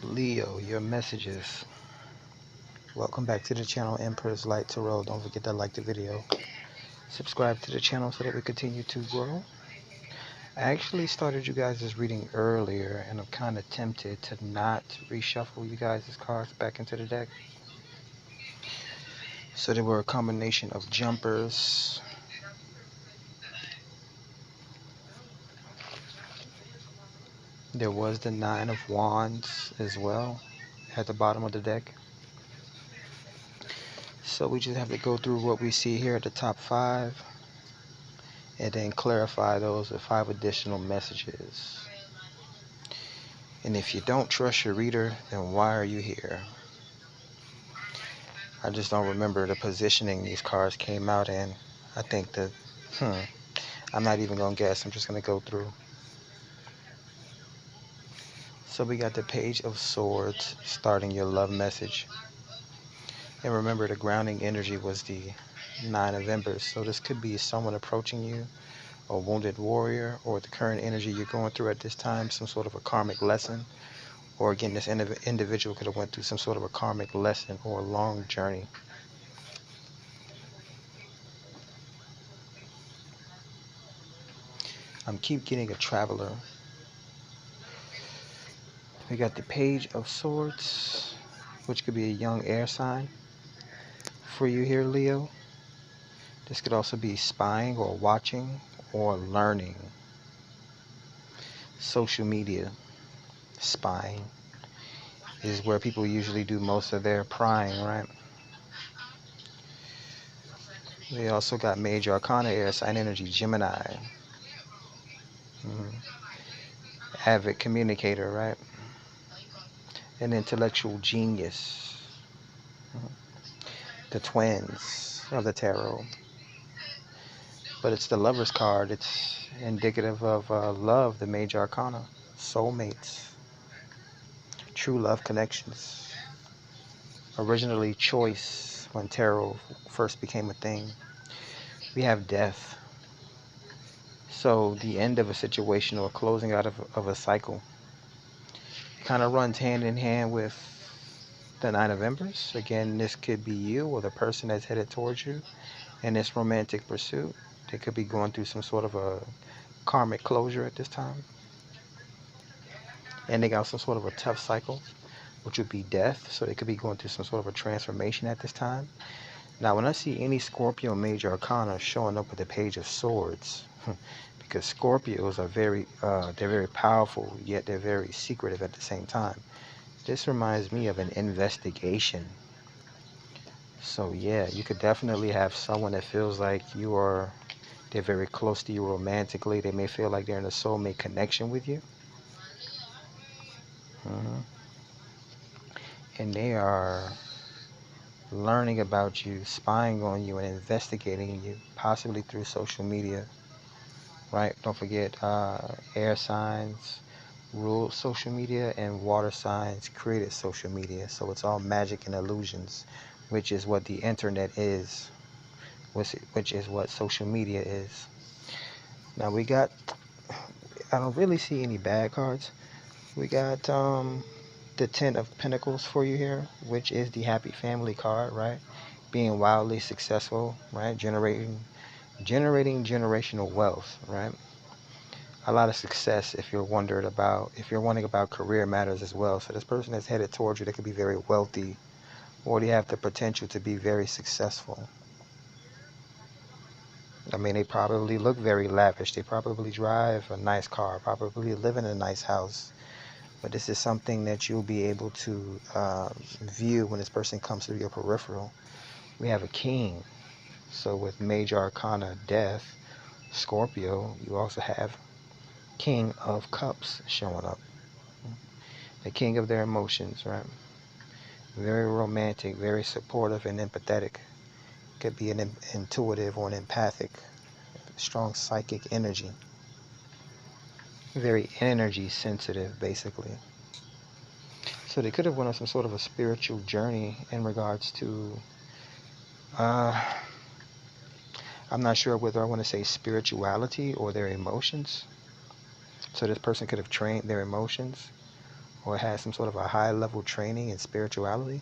Leo, your messages. Welcome back to the channel Emperor's Light Tarot. Don't forget to like the video. Subscribe to the channel so that we continue to grow. I actually started you guys' reading earlier, and I'm kind of tempted to not reshuffle you guys' cards back into the deck. So they were a combination of jumpers. There was the Nine of Wands as well at the bottom of the deck. So we just have to go through what we see here at the top 5 and then clarify those with 5 additional messages. And if you don't trust your reader, then why are you here? I just don't remember the positioning these cards came out in. I think that, I'm not even going to guess. I'm just going to go through. So we got the Page of Swords starting your love message. And remember, the grounding energy was the Nine of Embers. So this could be someone approaching you, a wounded warrior, or the current energy you're going through at this time, some sort of a karmic lesson. Or again, this individual could have went through some sort of a karmic lesson or a long journey. I'm keep getting a traveler. We got the Page of Swords, which could be a young air sign for you here, Leo. This could also be spying or watching or learning. Social media spying is where people usually do most of their prying, right? They also got Major Arcana air sign energy, Gemini. Avid communicator, right? An intellectual genius. The twins of the tarot. But it's the Lover's card. It's indicative of love, the Major Arcana. Soulmates. True love connections. Originally choice when tarot first became a thing. We have death. So the end of a situation or closing out of a cycle kind of runs hand in hand with the Nine of Embers. Again, this could be you or the person that's headed towards you in this romantic pursuit. They could be going through some sort of a karmic closure at this time. And they got some sort of a tough cycle, which would be death. So they could be going through some sort of a transformation at this time. Now, when I see any Scorpio Major Arcana showing up with the Page of Swords, because Scorpios are they're very powerful, yet they're very secretive at the same time. This reminds me of an investigation. So yeah, you could definitely have someone that feels like they're very close to you romantically. They may feel like they're in a soulmate connection with you. And they are learning about you, spying on you, and investigating you, possibly through social media. Right? Don't forget air signs ruled social media and water signs created social media. So it's all magic and illusions, which is what the internet is, which is what social media is. Now we got, I don't really see any bad cards. We got the Ten of Pentacles for you here, which is the happy family card, right? Being wildly successful, right? Generating generational wealth, right? A lot of success if you're wondering about career matters as well. So this person that's headed towards you, they could be very wealthy, or they have the potential to be very successful. I mean, they probably look very lavish. They probably drive a nice car, probably live in a nice house. But this is something that you'll be able to view when this person comes through your peripheral. We have a king. So with Major Arcana Death, Scorpio, you also have King of Cups showing up. The king of their emotions, right? Very romantic, very supportive and empathetic. Could be an intuitive or an empathic, strong psychic energy. Very energy sensitive, basically. So they could have went on some sort of a spiritual journey in regards to, I'm not sure whether I want to say spirituality or their emotions. So this person could have trained their emotions, or has some sort of a high level training in spirituality.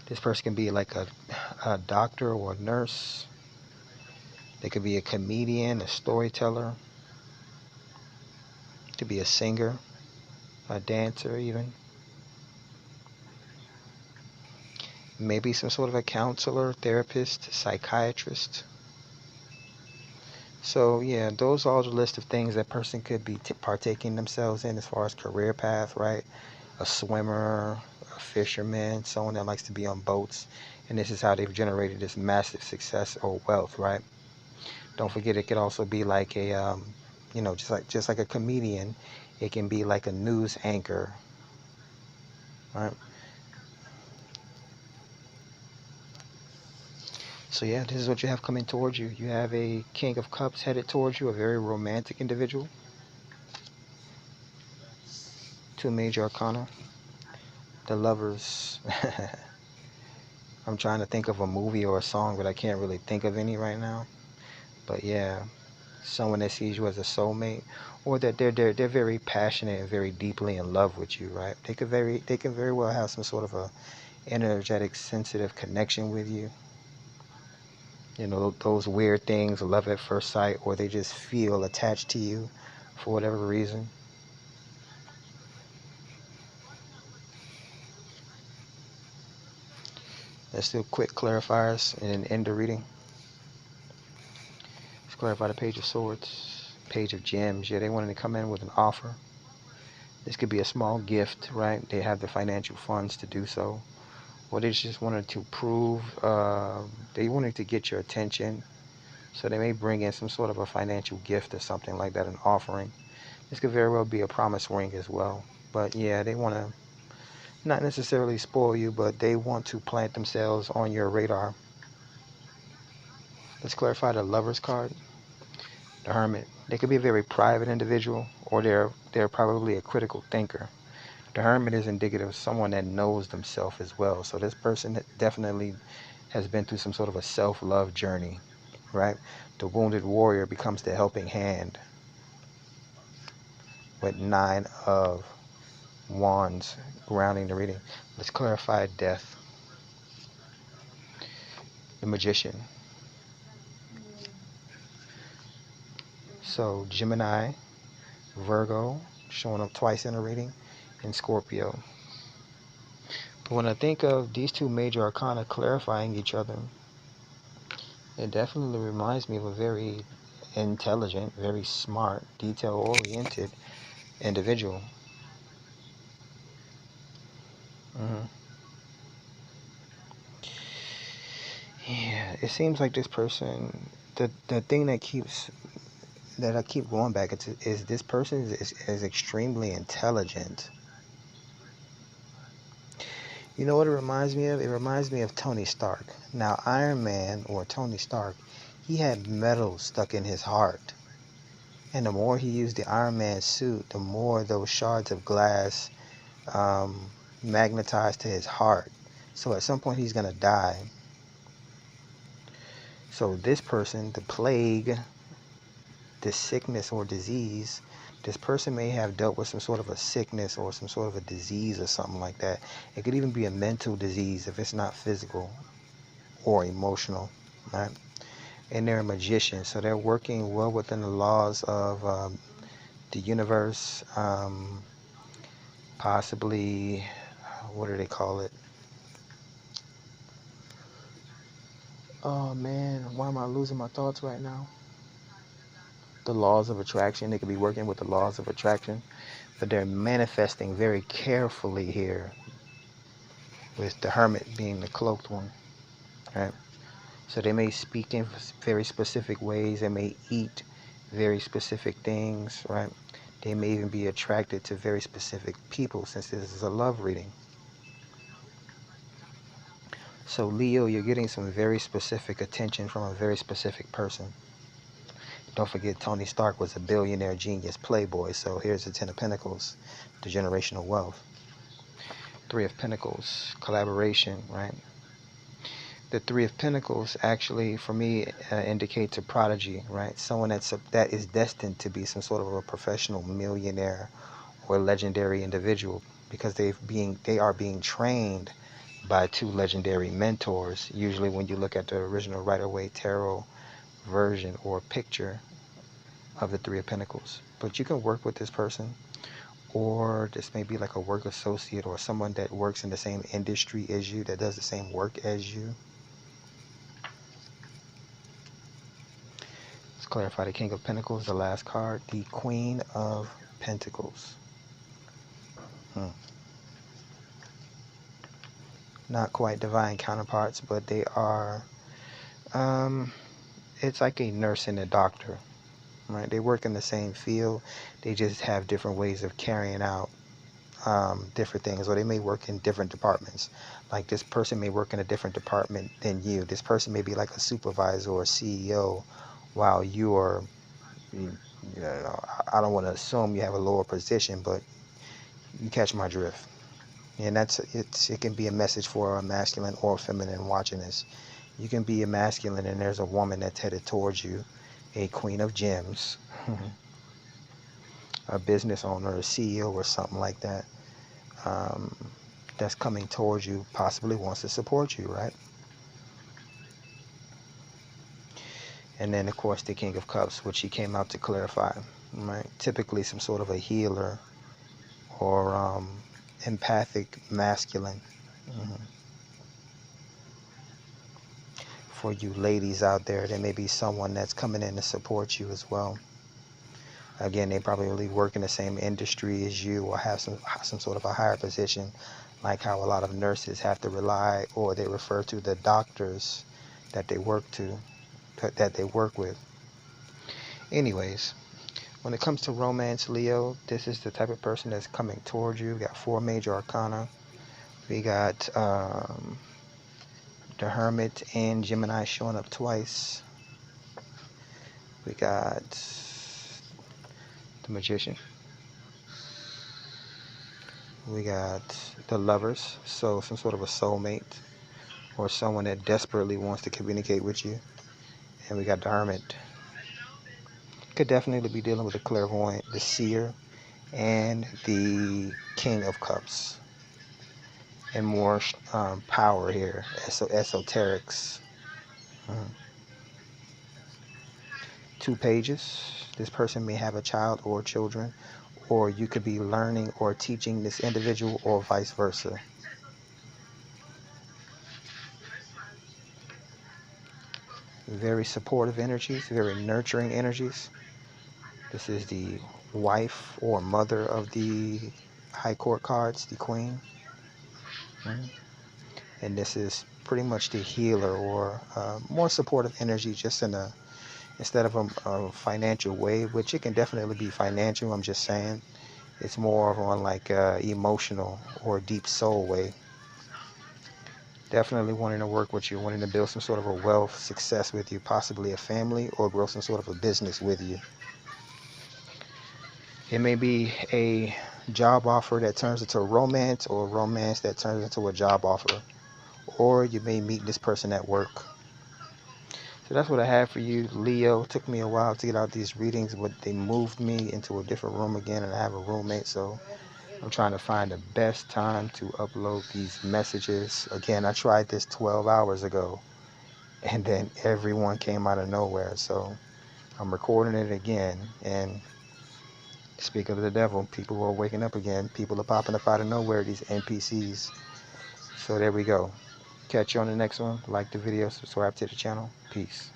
This person can be like a doctor or a nurse. They could be a comedian, a storyteller. Could be a singer, a dancer even. Maybe some sort of a counselor, therapist, psychiatrist. So yeah, those are the list of things that person could be partaking themselves in as far as career path, right? A swimmer, a fisherman, someone that likes to be on boats, and this is how they've generated this massive success or wealth, right? Don't forget, it could also be like a, just like a comedian. It can be like a news anchor, right? So yeah, this is what you have coming towards you. You have a King of Cups headed towards you, a very romantic individual. Two major arcana. The Lovers. I'm trying to think of a movie or a song, but I can't really think of any right now. But yeah, someone that sees you as a soulmate, or that they're very passionate and very deeply in love with you, right? They can very well have some sort of a energetic, sensitive connection with you. You know, those weird things, love at first sight, or they just feel attached to you for whatever reason. Let's do quick clarifiers and then end the reading. Let's clarify the Page of Swords, Page of Gems. Yeah, they wanted to come in with an offer. This could be a small gift, right? They have the financial funds to do so. Or they just wanted to prove, they wanted to get your attention. So they may bring in some sort of a financial gift or something like that, an offering. This could very well be a promise ring as well. But yeah, they want to not necessarily spoil you, but they want to plant themselves on your radar. Let's clarify the Lover's card. The Hermit. They could be a very private individual, or they're probably a critical thinker. The Hermit is indicative of someone that knows themselves as well. So this person definitely has been through some sort of a self-love journey, right? The Wounded Warrior becomes the helping hand with 9 of Wands grounding the reading. Let's clarify Death. The Magician. So Gemini, Virgo, showing up twice in the reading, and Scorpio. But when I think of these two major arcana clarifying each other, it definitely reminds me of a very intelligent, very smart, detail-oriented individual. hmm Yeah, it seems like this person, the thing that I keep going back to is this person is extremely intelligent. You know what it reminds me of? It reminds me of Tony Stark. Now, Iron Man, or Tony Stark, he had metal stuck in his heart. And the more he used the Iron Man suit, the more those shards of glass magnetized to his heart. So at some point he's going to die. So this person, the plague, this sickness or disease, this person may have dealt with some sort of a sickness or some sort of a disease or something like that. It could even be a mental disease if it's not physical or emotional, right? And they're a magician, so they're working well within the laws of the universe, possibly, what do they call it? Oh man, why am I losing my thoughts right now? The laws of attraction. They could be working with the laws of attraction, but they're manifesting very carefully here, with the Hermit being the cloaked one, right? So they may speak in very specific ways. They may eat very specific things, right? They may even be attracted to very specific people, since this is a love reading. So Leo, you're getting some very specific attention from a very specific person. Don't forget, Tony Stark was a billionaire genius playboy. So here's the 10 of Pentacles, the generational wealth. 3 of Pentacles, collaboration, right? The Three of Pentacles actually, for me, indicates a prodigy, right? Someone that is destined to be some sort of a professional millionaire or legendary individual, because they are being trained by two legendary mentors. Usually when you look at the original Rider-Waite Tarot version or picture of the Three of Pentacles. But you can work with this person, or this may be like a work associate or someone that works in the same industry as you, that does the same work as you. Let's clarify the King of Pentacles, the last card, the Queen of Pentacles. Not quite divine counterparts, but they are, it's like a nurse and a doctor, right? They work in the same field. They just have different ways of carrying out different things, or they may work in different departments. Like this person may work in a different department than you. This person may be like a supervisor or CEO, while you are, you know, I don't want to assume you have a lower position, but you catch my drift. And it can be a message for a masculine or feminine watching this. You can be a masculine and there's a woman that's headed towards you, a queen of gems, a business owner, a CEO or something like that, that's coming towards you, possibly wants to support you, right? And then of course the King of Cups, which he came out to clarify, right? Typically some sort of a healer or empathic masculine. For you ladies out there, there may be someone that's coming in to support you as well. Again, they probably work in the same industry as you, or have some sort of a higher position, like how a lot of nurses have to rely, or they refer to the doctors that they work with. Anyways, when it comes to romance, Leo, this is the type of person that's coming towards you. We got 4 major arcana. We got the Hermit and Gemini showing up twice. We got the Magician. We got the Lovers, so some sort of a soulmate or someone that desperately wants to communicate with you. And we got the Hermit. Could definitely be dealing with the Clairvoyant, the Seer, and the King of Cups. And more power here, esoterics. 2 pages. This person may have a child or children, or you could be learning or teaching this individual, or vice versa. Very supportive energies, very nurturing energies. This is the wife or mother of the High Court cards, the Queen. And this is pretty much the healer, or more supportive energy, just instead of a financial way, which it can definitely be financial. I'm just saying it's more of on like emotional or deep soul way. Definitely wanting to work with you, wanting to build some sort of a wealth, success with you, possibly a family, or grow some sort of a business with you. It may be a job offer that turns into romance, or romance that turns into a job offer. Or you may meet this person at work. So that's what I have for you, Leo. It took me a while to get out these readings, but they moved me into a different room again, and I have a roommate, so I'm trying to find the best time to upload these messages. Again, I tried this 12 hours ago, and then everyone came out of nowhere, so I'm recording it again. And speak of the devil, people are waking up again. People are popping up out of nowhere, these NPCs. So there we go. Catch you on the next one. Like the video, subscribe to the channel. Peace.